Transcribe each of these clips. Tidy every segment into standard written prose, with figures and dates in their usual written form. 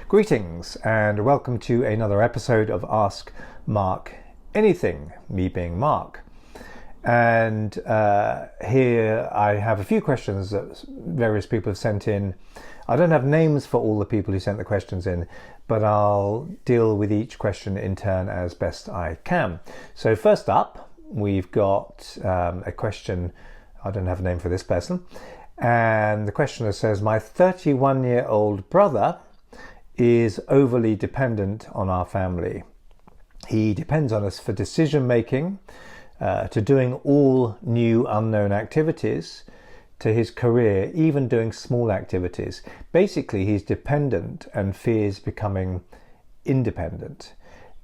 Greetings and welcome to another episode of Ask Mark Anything, me being Mark. And here I have a few questions that various people have sent in. I don't have names for all the people who sent the questions in, but I'll deal with each question in turn as best I can. So first up, we've got a question. I don't have a name for this person. And the questioner says, my 31-year-old brother is overly dependent on our family. He depends on us for decision making, to doing all new unknown activities, to his career, even doing small activities. Basically, he's dependent and fears becoming independent.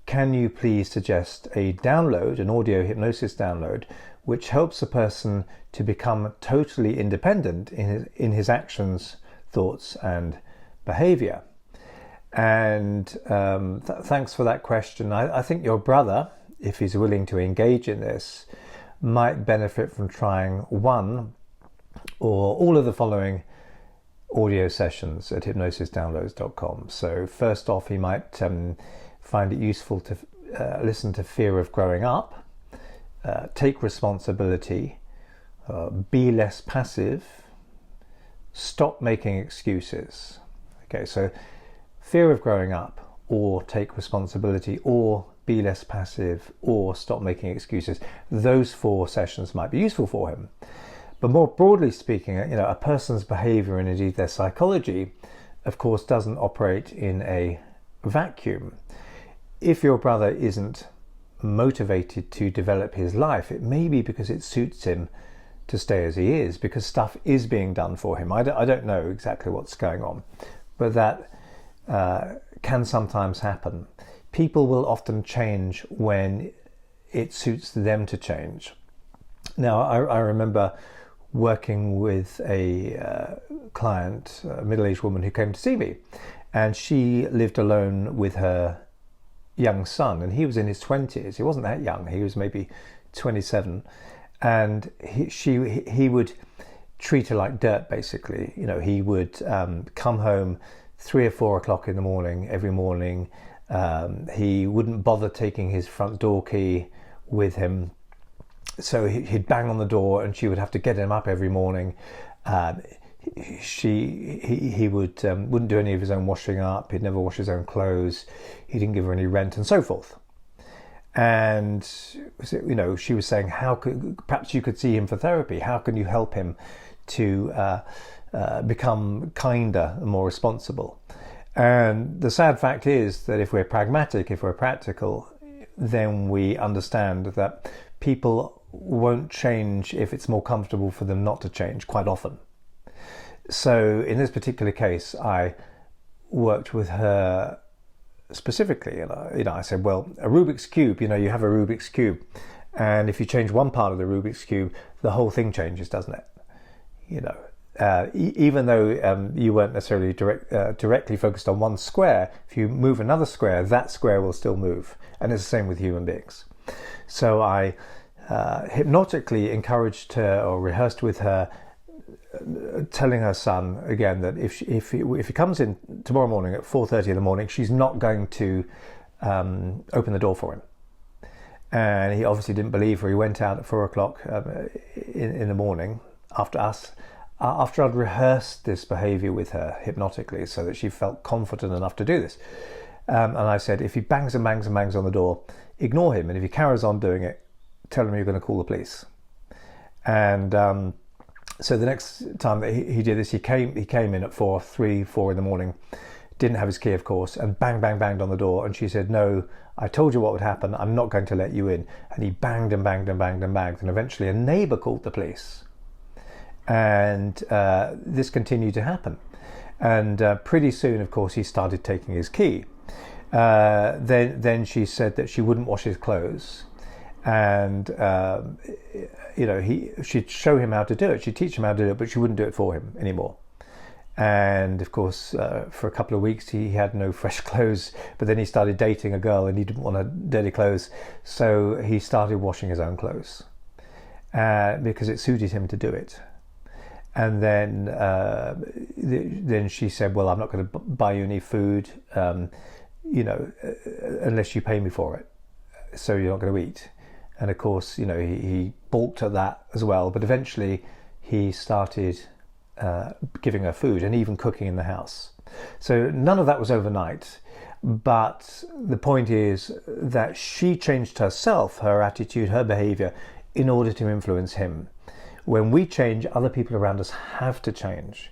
Can you please suggest a download, an audio hypnosis download, which helps a person to become totally independent in his actions, thoughts, and behavior? And thanks for that question. I think your brother, if he's willing to engage in this, might benefit from trying one or all of the following audio sessions at hypnosisdownloads.com. So first off, he might find it useful to listen to Fear of Growing Up, Take Responsibility, Be Less Passive, Stop Making Excuses. Okay, so Fear of Growing Up, or Take Responsibility, or Be Less Passive, or Stop Making Excuses. Those 4 sessions might be useful for him. But more broadly speaking, a person's behavior and indeed their psychology, of course, doesn't operate in a vacuum. If your brother isn't motivated to develop his life, it may be because it suits him to stay as he is, because stuff is being done for him. I don't know exactly what's going on, but that can sometimes happen. People will often change when it suits them to change. Now, I remember working with a client, a middle-aged woman who came to see me, and she lived alone with her young son, and he was in his 20s. He wasn't that young, he was maybe 27, and he would treat her like dirt, basically. He would come home 3 or 4 o'clock in the morning every morning. He wouldn't bother taking his front door key with him, so he'd bang on the door and she would have to get him up every morning. He wouldn't do any of his own washing up. He'd never wash his own clothes. He didn't give her any rent, and so forth. And she was saying, perhaps you could see him for therapy. How can you help him to become kinder and more responsible? And the sad fact is that if we're pragmatic, if we're practical, then we understand that people won't change if it's more comfortable for them not to change, quite often. So in this particular case, I worked with her specifically, and I said, well, a Rubik's Cube, you have a Rubik's Cube, and if you change one part of the Rubik's Cube, the whole thing changes, doesn't it? Even though you weren't necessarily directly focused on one square, if you move another square, that square will still move. And it's the same with human beings. So I hypnotically encouraged her, or rehearsed with her, telling her son again that if he comes in tomorrow morning at 4:30 in the morning, she's not going to open the door for him. And he obviously didn't believe her. He went out at 4 o'clock in the morning after I'd rehearsed this behavior with her hypnotically so that she felt confident enough to do this. And I said, if he bangs and bangs and bangs on the door, ignore him. And if he carries on doing it, tell him you're going to call the police. And so the next time that he did this, he came in at 4 in the morning, didn't have his key, of course, and banged on the door. And she said, no, I told you what would happen. I'm not going to let you in. And he banged and banged and banged and banged. And eventually a neighbour called the police. And this continued to happen. And pretty soon, of course, he started taking his key. Then she said that she wouldn't wash his clothes. And she'd show him how to do it. She'd teach him how to do it, but she wouldn't do it for him anymore. And of course, for a couple of weeks, he had no fresh clothes. But then he started dating a girl, and he didn't want dirty clothes, so he started washing his own clothes because it suited him to do it. And then she said, well, I'm not going to buy you any food, unless you pay me for it. So you're not going to eat. And of course, he balked at that as well. But eventually he started giving her food and even cooking in the house. So none of that was overnight. But the point is that she changed herself, her attitude, her behavior, in order to influence him. When we change, other people around us have to change.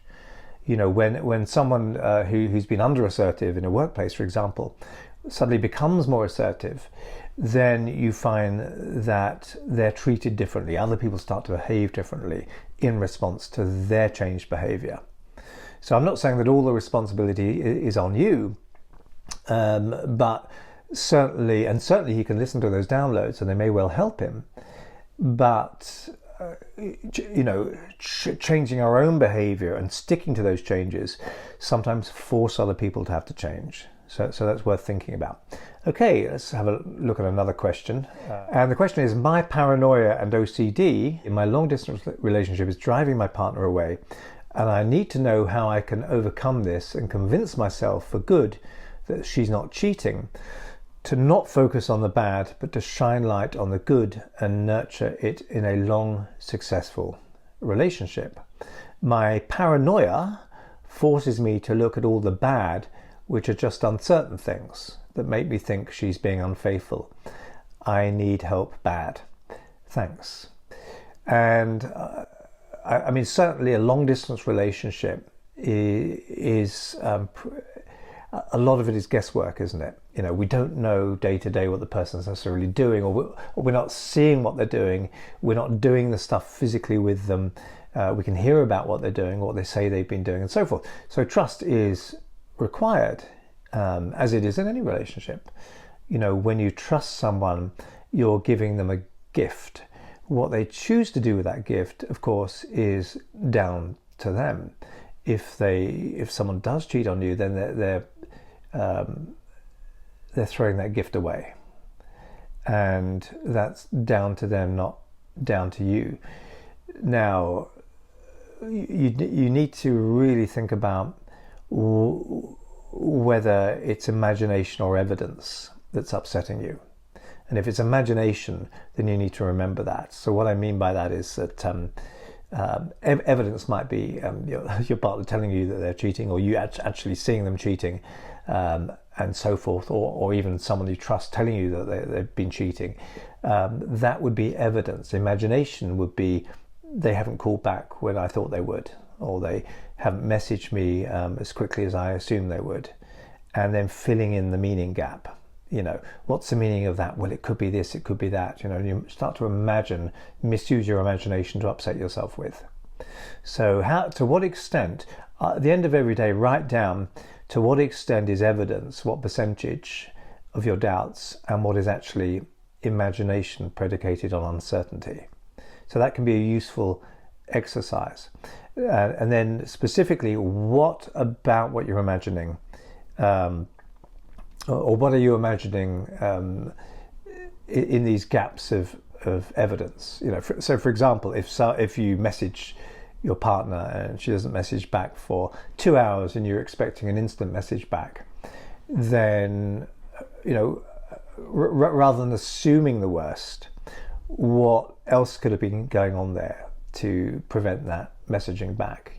When someone who's been under-assertive in a workplace, for example, suddenly becomes more assertive, then you find that they're treated differently. Other people start to behave differently in response to their changed behavior. So I'm not saying that all the responsibility is on you, but certainly he can listen to those downloads and they may well help him. But changing our own behavior and sticking to those changes sometimes force other people to have to change. So that's worth thinking about. Okay, let's have a look at another question. And the question is, my paranoia and OCD in my long distance relationship is driving my partner away. And I need to know how I can overcome this and convince myself for good that she's not cheating, to not focus on the bad, but to shine light on the good and nurture it in a long, successful relationship. My paranoia forces me to look at all the bad, which are just uncertain things that make me think she's being unfaithful. I need help bad. Thanks. And certainly a long distance relationship is a lot of it is guesswork, isn't it? We don't know day to day what the person's necessarily doing, or we're not seeing what they're doing. We're not doing the stuff physically with them. We can hear about what they're doing, what they say they've been doing, and so forth. So trust is required, as it is in any relationship. When you trust someone, you're giving them a gift. What they choose to do with that gift, of course, is down to them. If someone does cheat on you, then they're throwing that gift away, and that's down to them, not down to you. Now, you need to really think about whether it's imagination or evidence that's upsetting you. And if it's imagination, then you need to remember that. So what I mean by that is that evidence might be your partner telling you that they're cheating, or you actually seeing them cheating, and so forth, or even someone you trust telling you that they've been cheating. That would be evidence. Imagination would be, they haven't called back when I thought they would, or they haven't messaged me as quickly as I assumed they would. And then filling in the meaning gap. What's the meaning of that? Well, it could be this, it could be that. You start to imagine, misuse your imagination to upset yourself with. So to what extent, at the end of every day, write down to what extent is evidence, what percentage of your doubts, and what is actually imagination predicated on uncertainty. So that can be a useful exercise. And then specifically, what about what you're imagining, or what are you imagining in these gaps of evidence? So for example, if you message your partner and she doesn't message back for 2 hours and you're expecting an instant message back, then rather than assuming the worst, what else could have been going on there to prevent that messaging back?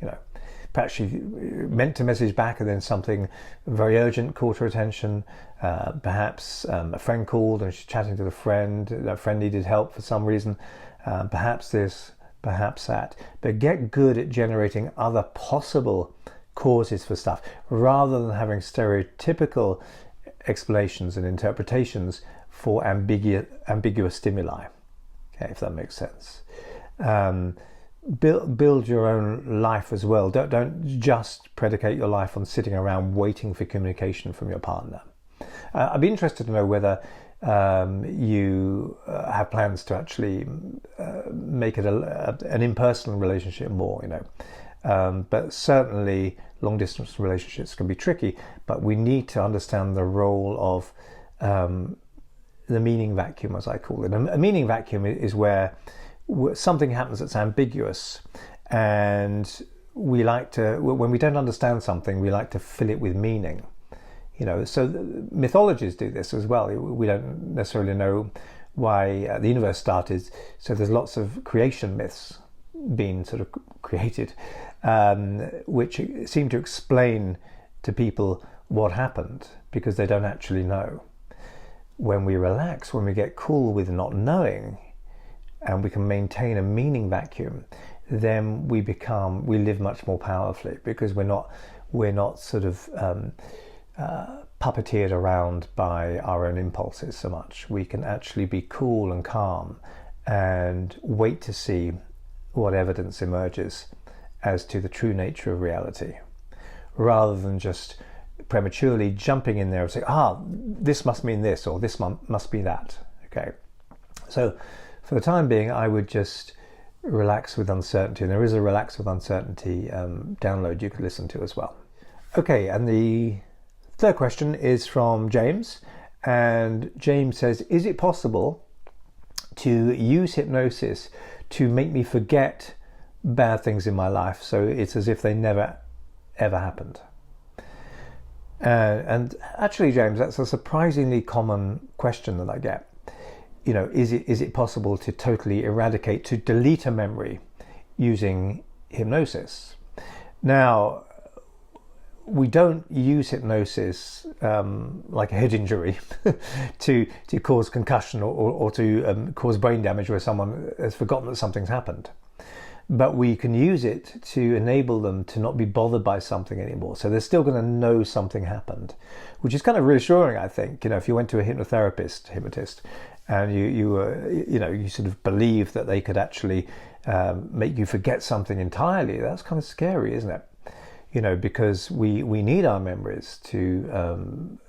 Perhaps she meant to message back and then something very urgent caught her attention. Perhaps a friend called and she's chatting to the friend. That friend needed help for some reason. Perhaps this, perhaps that. But get good at generating other possible causes for stuff, rather than having stereotypical explanations and interpretations for ambiguous stimuli. Okay, if that makes sense. Build your own life as well. Don't just predicate your life on sitting around waiting for communication from your partner. I'd be interested to know whether you have plans to actually make it an in-person relationship more, but certainly long distance relationships can be tricky, but we need to understand the role of the meaning vacuum, as I call it. A meaning vacuum is where something happens that's ambiguous, And we like to, when we don't understand something, we like to fill it with meaning. So mythologies do this as well. We don't necessarily know why the universe started. So there's lots of creation myths being sort of created, which seem to explain to people what happened, because they don't actually know. When we relax, when we get cool with not knowing, and we can maintain a meaning vacuum, then we live much more powerfully, because we're not sort of puppeteered around by our own impulses so much. We can actually be cool and calm and wait to see what evidence emerges as to the true nature of reality, rather than just prematurely jumping in there and say, this must mean this, or this must be that. Okay, so for the time being, I would just relax with uncertainty, and there is a relax with uncertainty download you could listen to as well. Okay, and the third question is from James, and James says, is it possible to use hypnosis to make me forget bad things in my life, so it's as if they never ever happened? And actually, James, that's a surprisingly common question that I get. Is it possible to totally eradicate, to delete a memory using hypnosis? Now, we don't use hypnosis like a head injury to cause concussion or to cause brain damage where someone has forgotten that something's happened. But we can use it to enable them to not be bothered by something anymore. So they're still going to know something happened, which is kind of reassuring, I think. If you went to a hypnotist, and you sort of believe that they could actually make you forget something entirely, that's kind of scary, isn't it? Because we need our memories to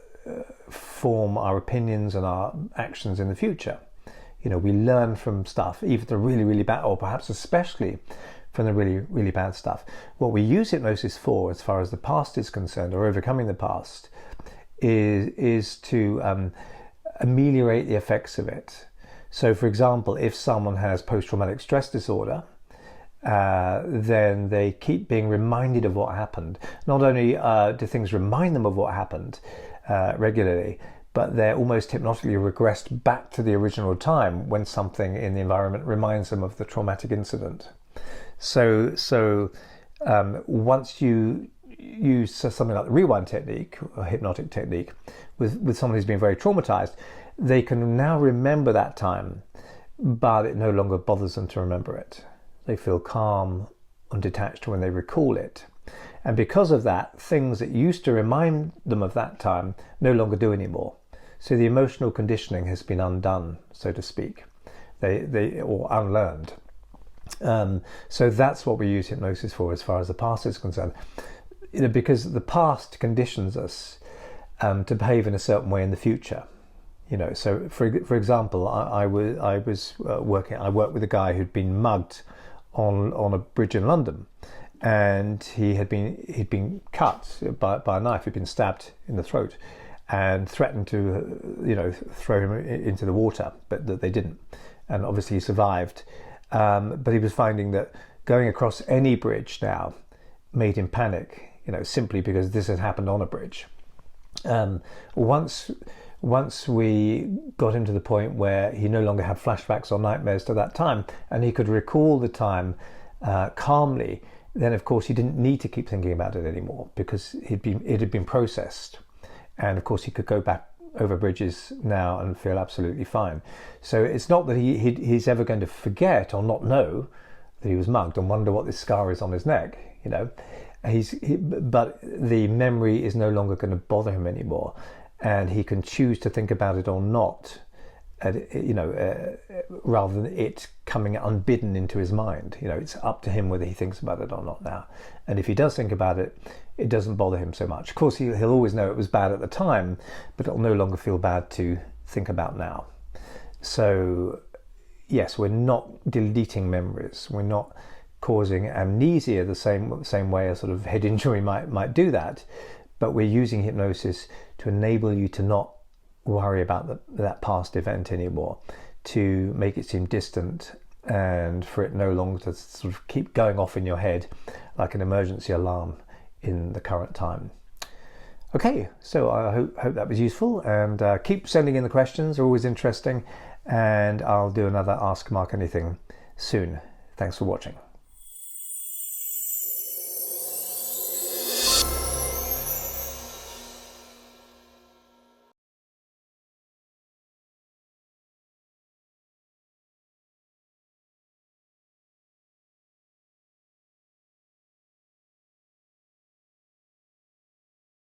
form our opinions and our actions in the future. We learn from stuff, even the really, really bad, or perhaps especially from the really, really bad stuff. What we use hypnosis for, as far as the past is concerned, or overcoming the past, is to ameliorate the effects of it. So, for example, if someone has post-traumatic stress disorder, then they keep being reminded of what happened. Not only do things remind them of what happened regularly, but they're almost hypnotically regressed back to the original time when something in the environment reminds them of the traumatic incident. So once you use something like the rewind technique, or hypnotic technique, with someone who's been very traumatized, they can now remember that time, but it no longer bothers them to remember it. They feel calm and detached when they recall it. And because of that, things that used to remind them of that time no longer do anymore. So the emotional conditioning has been undone, so to speak, or unlearned. So that's what we use hypnosis for, as far as the past is concerned. Because the past conditions us to behave in a certain way in the future. So for example, I worked with a guy who'd been mugged on a bridge in London, and he'd been cut by a knife. He'd been stabbed in the throat, and threatened to throw him into the water, but that they didn't, and obviously he survived. But he was finding that going across any bridge now made him panic, simply because this had happened on a bridge. Once we got him to the point where he no longer had flashbacks or nightmares to that time, and he could recall the time calmly, then of course he didn't need to keep thinking about it anymore, because it had been processed. And of course he could go back over bridges now and feel absolutely fine. So it's not that he's ever going to forget or not know that he was mugged and wonder what this scar is on his neck, but the memory is no longer going to bother him anymore, and he can choose to think about it or not, rather than it coming unbidden into his mind. It's up to him whether he thinks about it or not now. And if he does think about it, it doesn't bother him so much. Of course, he'll always know it was bad at the time, but it'll no longer feel bad to think about now. So, yes, we're not deleting memories. We're not causing amnesia the same way a sort of head injury might do that. But we're using hypnosis to enable you to not worry about that past event anymore, to make it seem distant and for it no longer to sort of keep going off in your head like an emergency alarm in the current time. Okay, so I hope that was useful, and keep sending in the questions, they're always interesting, and I'll do another Ask Mark Anything soon. Thanks for watching.